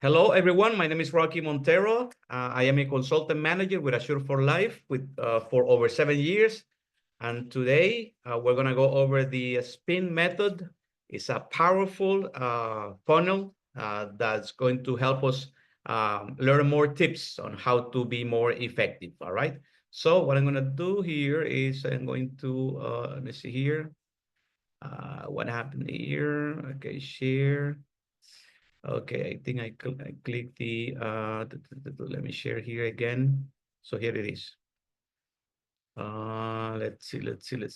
Hello, everyone. My name is Roque.Montero. I am a consultant manager with Assure for Life for over 7 years. And today we're going to go over the spin method. It's a powerful funnel that's going to help us learn more tips on how to be more effective. All right. So what I'm going to do here is I'm going to, let me see here. What happened here? Okay, share. Okay, I think I click the, let me share here again. So here it is. Let's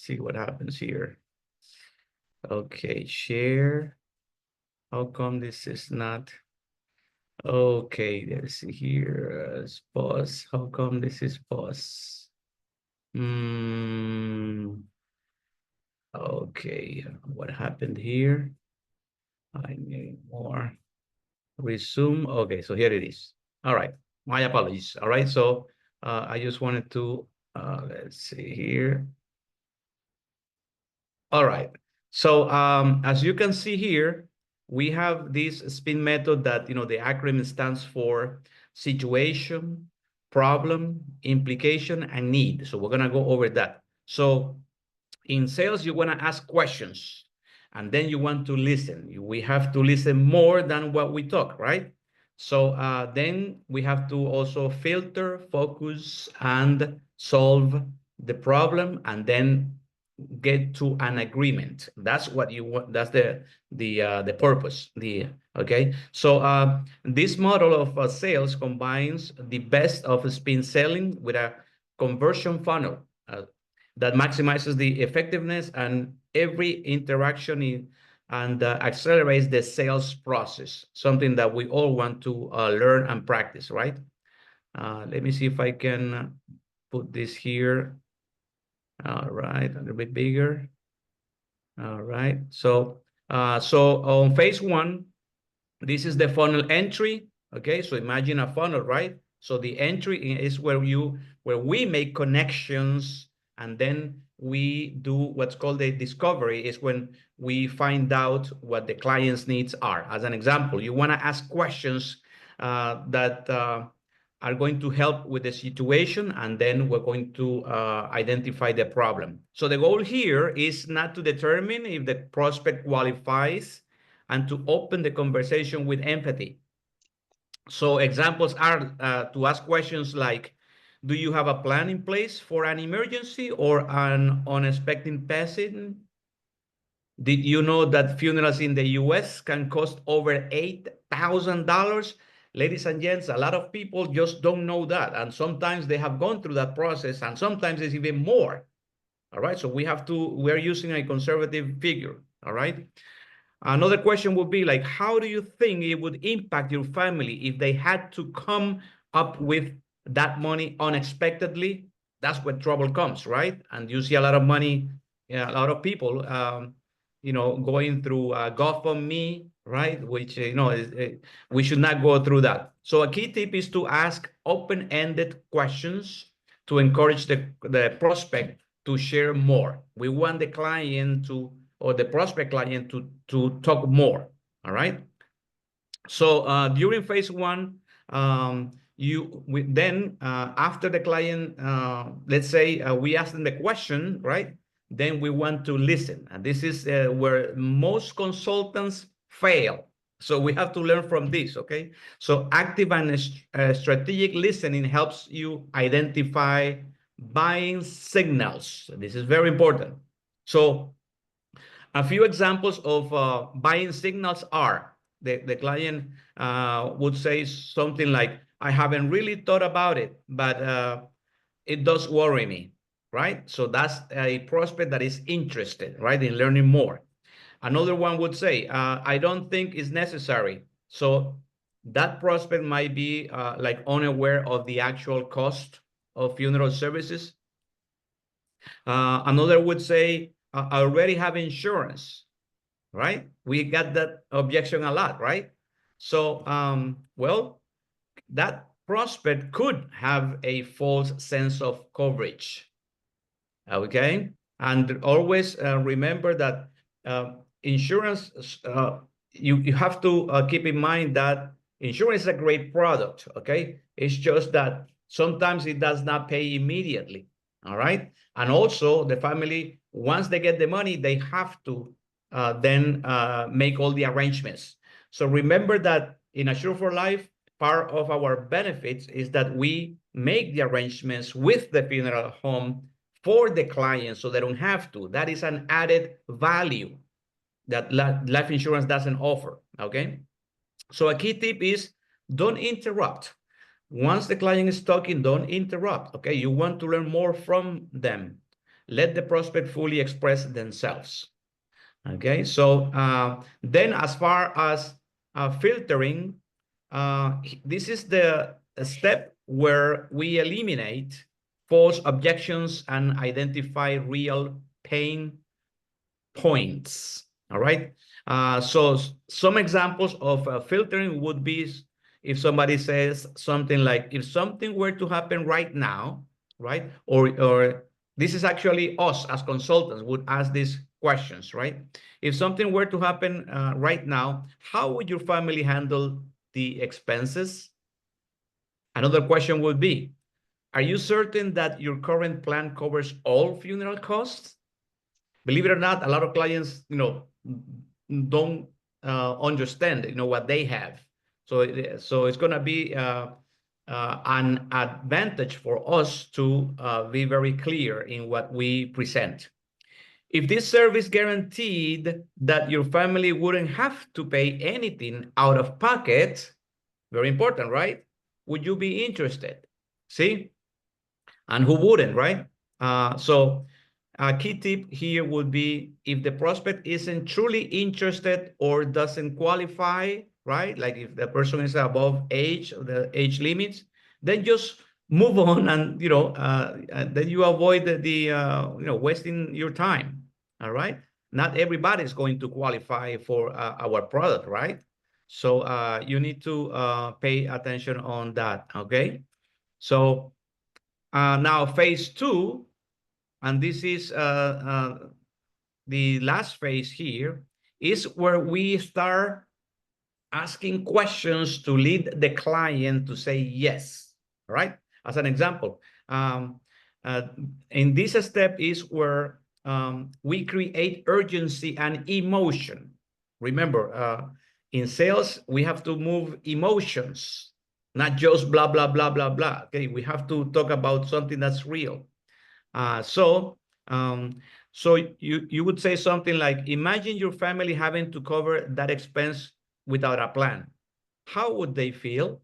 see what happens here. Okay, share. How come this is not? Okay, let's see here. Pause. How come this is pause? Okay, what happened here? I need more. Resume. Okay, so here it is. All right, my apologies. All right, so I just wanted to, let's see here. All right, so as you can see here, we have this spin method that, the acronym stands for situation, problem, implication, and need. So we're gonna go over that. So in sales, you want to ask questions and then you want to listen. We have to listen more than what we talk, right? So then we have to also filter, focus, and solve the problem, and then get to an agreement. That's what you want. That's the purpose. Okay. So this model of sales combines the best of spin selling with a conversion funnel that maximizes the effectiveness and every interaction and accelerates the sales process, something that we all want to learn and practice, right? Let me see if I can put this here. All right, a little bit bigger. All right, so on phase one, this is the funnel entry. Okay, so imagine a funnel, right? So the entry is where we make connections, and then we do what's called the discovery, is when we find out what the client's needs are. As an example, you want to ask questions that are going to help with the situation, and then we're going to identify the problem. So the goal here is not to determine if the prospect qualifies, and to open the conversation with empathy. So examples are to ask questions like, do you have a plan in place for an emergency or an unexpected passing? Did you know that funerals in the US can cost over $8,000? Ladies and gents, a lot of people just don't know that. And sometimes they have gone through that process, and sometimes it's even more. All right, so we're using a conservative figure. All right. Another question would be like, how do you think it would impact your family if they had to come up with that money unexpectedly? That's where trouble comes, right? And you see a lot of money, a lot of people, going through GoFundMe, right? Which, we should not go through that. So a key tip is to ask open-ended questions to encourage the prospect to share more. We want the client to, or the prospect client to talk more. All right. So during phase one, after the client, let's say we ask them the question, right? Then we want to listen, and this is where most consultants fail. So we have to learn from this, okay? So active and strategic listening helps you identify buying signals. This is very important. So a few examples of buying signals are the client would say something like, I haven't really thought about it, but it does worry me, right? So that's a prospect that is interested, right, in learning more. Another one would say, I don't think it's necessary. So that prospect might be like unaware of the actual cost of funeral services. Another would say, I already have insurance, right? We got that objection a lot, right? So, well, that prospect could have a false sense of coverage, okay? And always remember that insurance, you have to keep in mind that Insurance is a great product, okay? It's just that sometimes it does not pay immediately, all right? And also the family, once they get the money, they have to then make all the arrangements. So remember that in Assure for Life, part of our benefits is that we make the arrangements with the funeral home for the client so they don't have to. That is an added value that life insurance doesn't offer, okay? So a key tip is don't interrupt. Once the client is talking, don't interrupt, okay? You want to learn more from them. Let the prospect fully express themselves, okay? So then as far as filtering, this is the step where we eliminate false objections and identify real pain points. All right. So some examples of filtering would be if somebody says something like, if something were to happen right now, right? Or this is actually us as consultants would ask these questions, right? If something were to happen right now, how would your family handle the expenses? Another question would be, are you certain that your current plan covers all funeral costs? Believe it or not, a lot of clients, don't understand, what they have. So it's going to be an advantage for us to be very clear in what we present. If this service guaranteed that your family wouldn't have to pay anything out of pocket, very important, right? Would you be interested? See? And who wouldn't, right? So a key tip here would be if the prospect isn't truly interested or doesn't qualify, right? Like if the person is above the age limits, then just move on and, then you avoid wasting your time, all right? Not everybody is going to qualify for our product, right? So you need to pay attention on that, okay? So now phase 2, and this is the last phase here, is where we start asking questions to lead the client to say yes, right? As an example, uh, in this step is where we create urgency and emotion. Remember, in sales, we have to move emotions, not just blah, blah, blah, blah, blah. Okay, we have to talk about something that's real. So you would say something like, imagine your family having to cover that expense without a plan. How would they feel?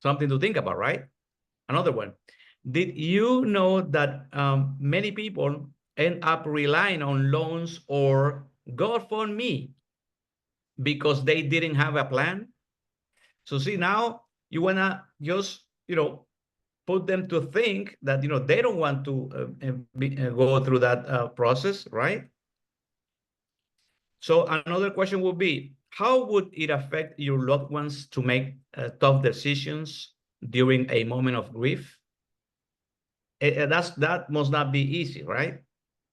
Something to think about, right? Another one. Did you know that many people end up relying on loans or GoFundMe because they didn't have a plan? So see, now you want to just, put them to think that, they don't want to go through that process, right? So another question would be, how would it affect your loved ones to make tough decisions during a moment of grief? That must not be easy, right?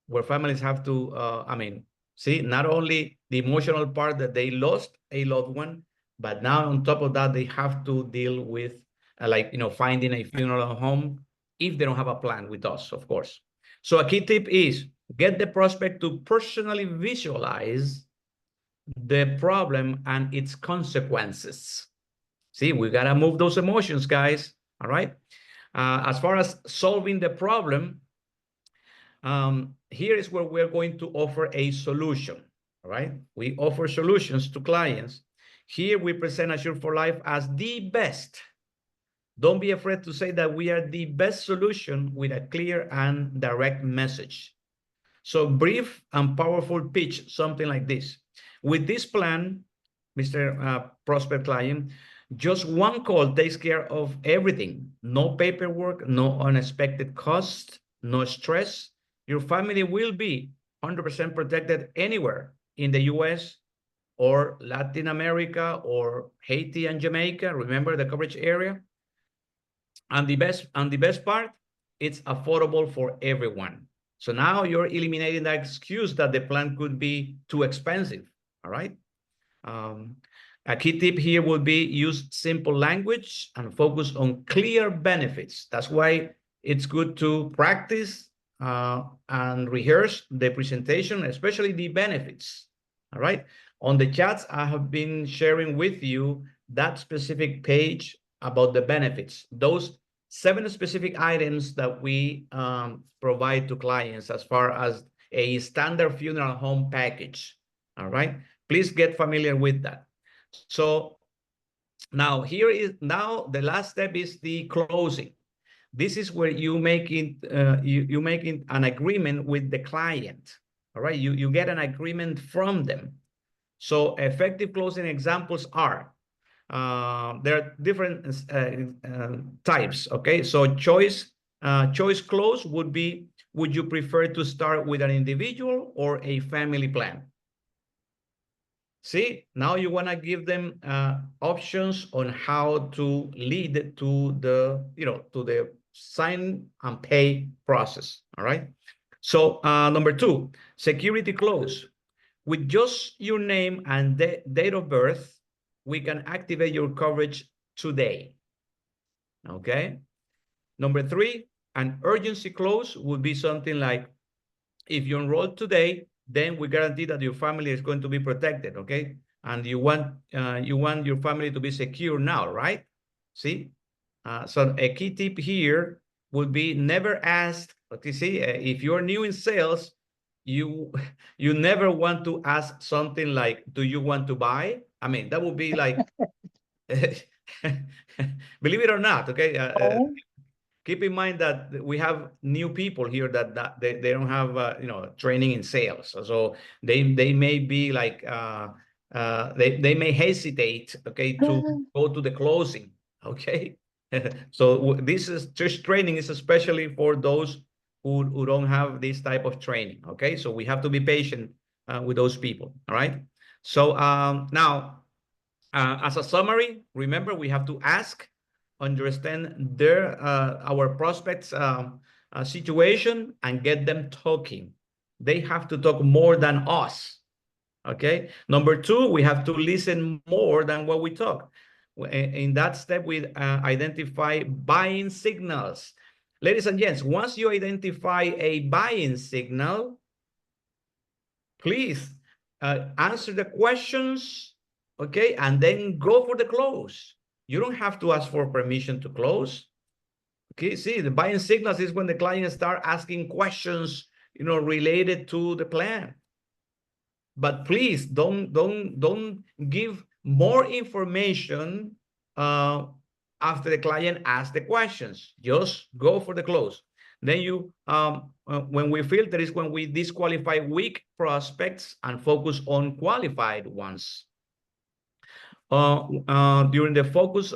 Where families have to, see, not only the emotional part that they lost a loved one, but now on top of that, they have to deal with finding a funeral home if they don't have a plan with us, of course. So a key tip is get the prospect to personally visualize the problem and its consequences. See, we got to move those emotions, guys. All right. As far as solving the problem, here is where we're going to offer a solution. All right. We offer solutions to clients. Here we present Assure for Life as the best. Don't be afraid to say that we are the best solution with a clear and direct message. So brief and powerful pitch, something like this. With this plan, Mr. Prospect client, just one call takes care of everything. No paperwork, no unexpected cost, no stress. Your family will be 100% protected anywhere in the US or Latin America or Haiti and Jamaica. Remember the coverage area? And the best part, it's affordable for everyone. So now you're eliminating that excuse that the plan could be too expensive. All right. A key tip here would be use simple language and focus on clear benefits. That's why it's good to practice and rehearse the presentation, especially the benefits. All right. On the chats, I have been sharing with you that specific page about the benefits, those 7 specific items that we provide to clients as far as a standard funeral home package. All right. Please get familiar with that. So now the last step is the closing. This is where you making an agreement with the client. All right, you get an agreement from them. So effective closing examples are there are different types. Okay, so choice close would be: would you prefer to start with an individual or a family plan? See, now you want to give them options on how to lead to the, to the sign and pay process. All right. So number 2, security close. With just your name and date of birth, we can activate your coverage today. Okay. Number 3, an urgency close would be something like, if you enroll today, then we guarantee that your family is going to be protected, okay? And you want your family to be secure now, right? See? So a key tip here would be never ask, okay, see, if you're new in sales, you never want to ask something like, do you want to buy? I mean, that would be like, believe it or not, okay? Keep in mind that we have new people here that they don't have training in sales, so they may be like they may hesitate, okay, to go to the closing, okay. So this training is especially for those who don't have this type of training, okay. So we have to be patient with those people. All right. So now as a summary, remember, we have to ask, understand our prospects situation, and get them talking. They have to talk more than us. Okay. Number 2, we have to listen more than what we talk. In that step, we identify buying signals. Ladies and gents, once you identify a buying signal, please answer the questions, okay, and then go for the close. You don't have to ask for permission to close. Okay, see, the buying signals is when the clients start asking questions, related to the plan. But please don't give more information after the client asks the questions. Just go for the close. Then when we filter is when we disqualify weak prospects and focus on qualified ones. During the focus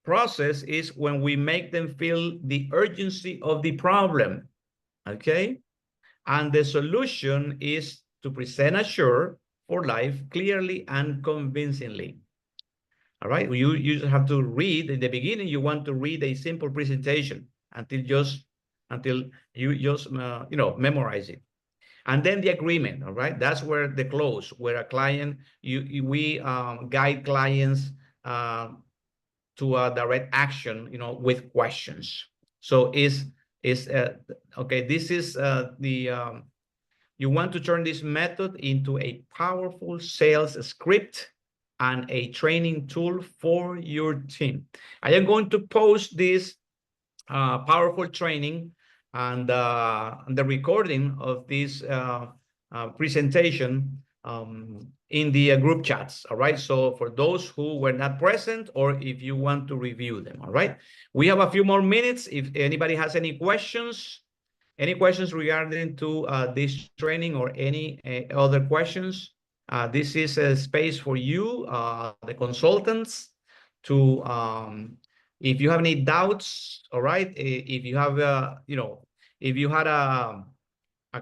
process is when we make them feel the urgency of the problem, okay? And the solution is to present Assure for life clearly and convincingly. All right, you just have to read. In the beginning, you want to read a simple presentation until you just memorize it. And then the agreement. All right, that's where the close, where a client, we guide clients to a direct action, with questions. So okay, this is you want to turn this method into a powerful sales script and a training tool for your team. I am going to post this powerful training and the recording of this presentation in the group chats. All right. So for those who were not present, or if you want to review them. All right. We have a few more minutes. If anybody has any questions regarding to this training or any other questions, this is a space for you, the consultants, to if you have any doubts. All right. If you have if you had a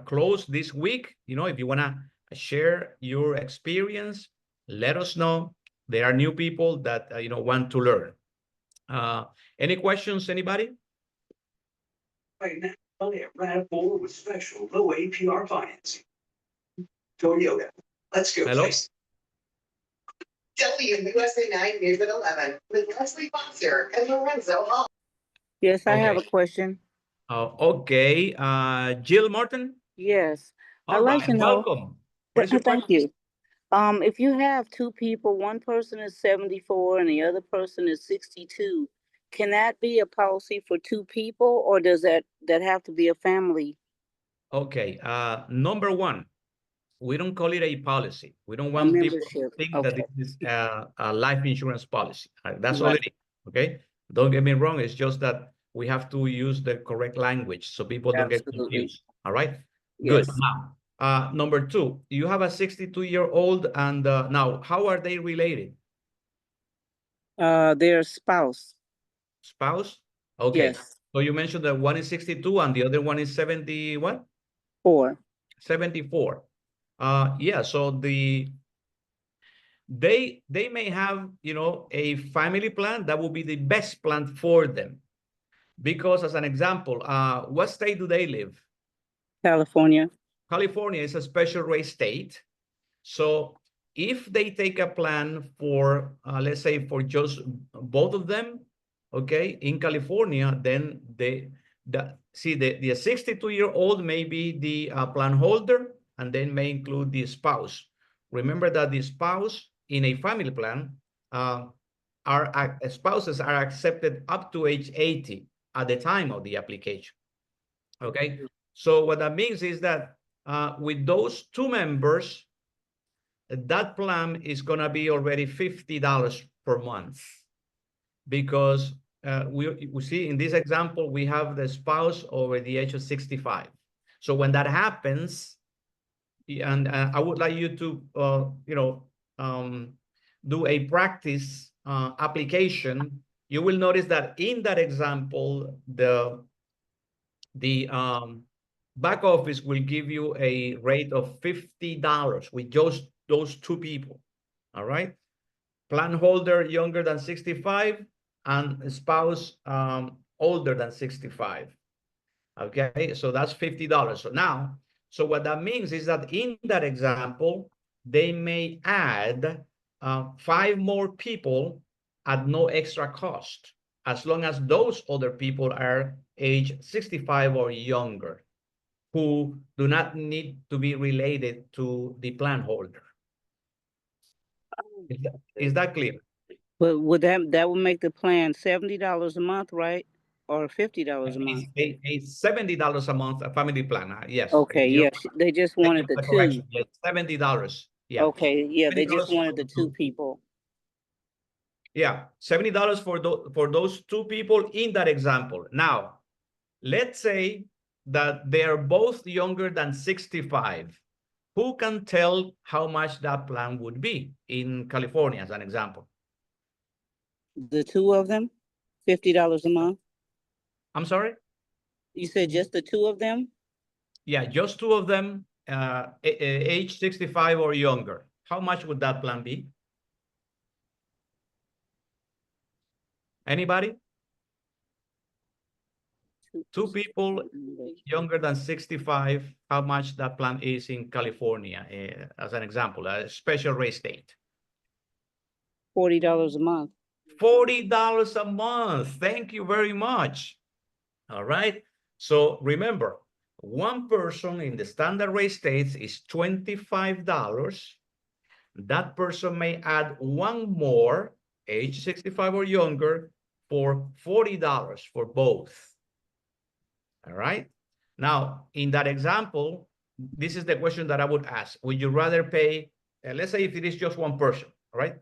close this week, if you want to share your experience, let us know. There are new people that want to learn. Any questions, anybody? Right now, only at RAV4 with special low APR financing. Toyota. Let's go. Hello? Place. WUSA 9 News at 11 with Leslie Foster and Lorenzo Hall. Yes, I have Okay. a question. Okay. Jill Morton. Yes, I'd All like right. to know. Welcome. What is your Thank question? you. If you have two people, one person is 74 and the other person is 62, can that be a policy for two people, or does that have to be a family? Okay. Number one, we don't call it a policy. We don't A want people to membership. think that Okay. this is a life insurance policy. That's all Right. it is. Okay. Don't get me wrong. It's just that we have to use the correct language so people don't get Absolutely. confused. All right. Good. Yes. Now, number two, you have a 62-year-old, and now how are they related? Their spouse. Spouse? Okay. Yes. So you mentioned that one is 62 and the other one is 70, what? 4. 74. Yeah, so they may have, a family plan that will be the best plan for them. Because as an example, what state do they live? California. California is a special rate state. So if they take a plan for, let's say, for just both of them, okay, in California, then the 62-year-old may be the plan holder, and then may include the spouse. Remember that the spouse in a family plan spouses are accepted up to age 80 at the time of the application. Okay, so what that means is that with those two members, that plan is going to be already $50 per month, because we see in this example, we have the spouse over the age of 65. So when that happens, and I would like you to, do a practice application, you will notice that in that example, the back office will give you a rate of $50 with just those two people. All right. Plan holder younger than 65 and spouse older than 65. Okay, so that's $50. So what that means is that in that example, they may add 5 more people at no extra cost, as long as those other people are age 65 or younger, who do not need to be related to the plan holder. Is that clear? But would that would make the plan $70 a month, right? Or $50 a month? A $70 a month family plan. Yes. Okay, yes. They just wanted the two. Correction. Yes, $70. Yeah. Okay, yeah, they just $70 wanted the two people. Yeah, $70 for those two people in that example. Now, let's say that they are both younger than 65. Who can tell how much that plan would be in California, as an example? The two of them, $50 a month. I'm sorry? You said just the two of them? Yeah, just two of them, age 65 or younger. How much would that plan be? Anybody? Two people younger than 65, how much that plan is in California, as an example, a special rate state? $40 a month. $40 a month. Thank you very much. All right. So remember, one person in the standard rate states is $25. That person may add one more, age 65 or younger, for $40 for both. All right. Now, in that example, this is the question that I would ask. Would you rather pay, let's say if it is just one person, all right?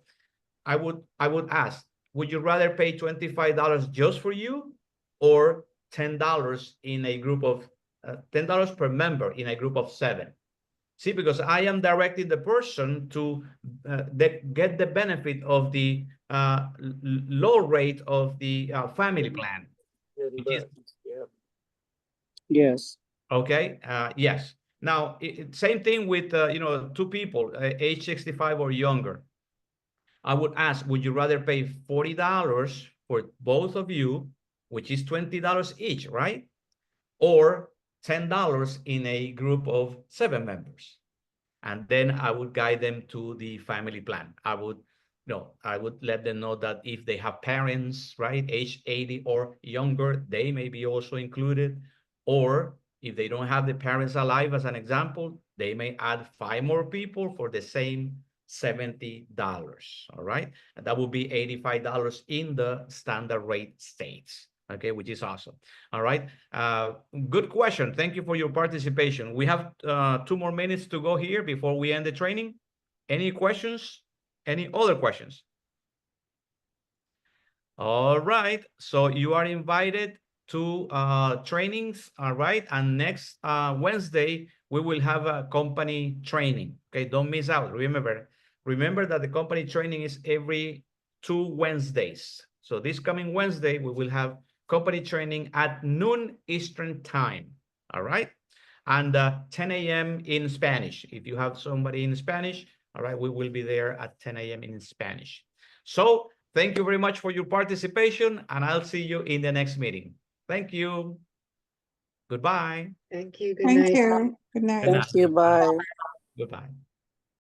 I would ask, would you rather pay $25 just for you, or $10 in a group of, $10 per member in a group of 7? See, because I am directing the person to get the benefit of the low rate of the family plan, which is Yes. okay. Yes. Now, same thing with two people, age 65 or younger. I would ask, would you rather pay $40 for both of you, which is $20 each, right? Or $10 in a group of 7 members? And then I would guide them to the family plan. I would No, I would let them know that if they have parents, right, age 80 or younger, they may be also included. Or if they don't have the parents alive, as an example, they may add 5 more people for the same $70. All right. And that would be $85 in the standard rate states. Okay, which is awesome. All right. Good question. Thank you for your participation. We have 2 more minutes to go here before we end the training. Any questions? Any other questions? All right. So you are invited to trainings. All right. And next Wednesday, we will have a company training. Okay. Don't miss out. Remember that the company training is every 2 Wednesdays. So this coming Wednesday, we will have company training at noon Eastern time. All right. And 10 a.m. in Spanish. If you have somebody in Spanish, all right, we will be there at 10 a.m. in Spanish. So thank you very much for your participation, and I'll see you in the next meeting. Thank you. Goodbye. Thank you. Good Thank night. you. Good night. Good night. Thank you, bye. Goodbye.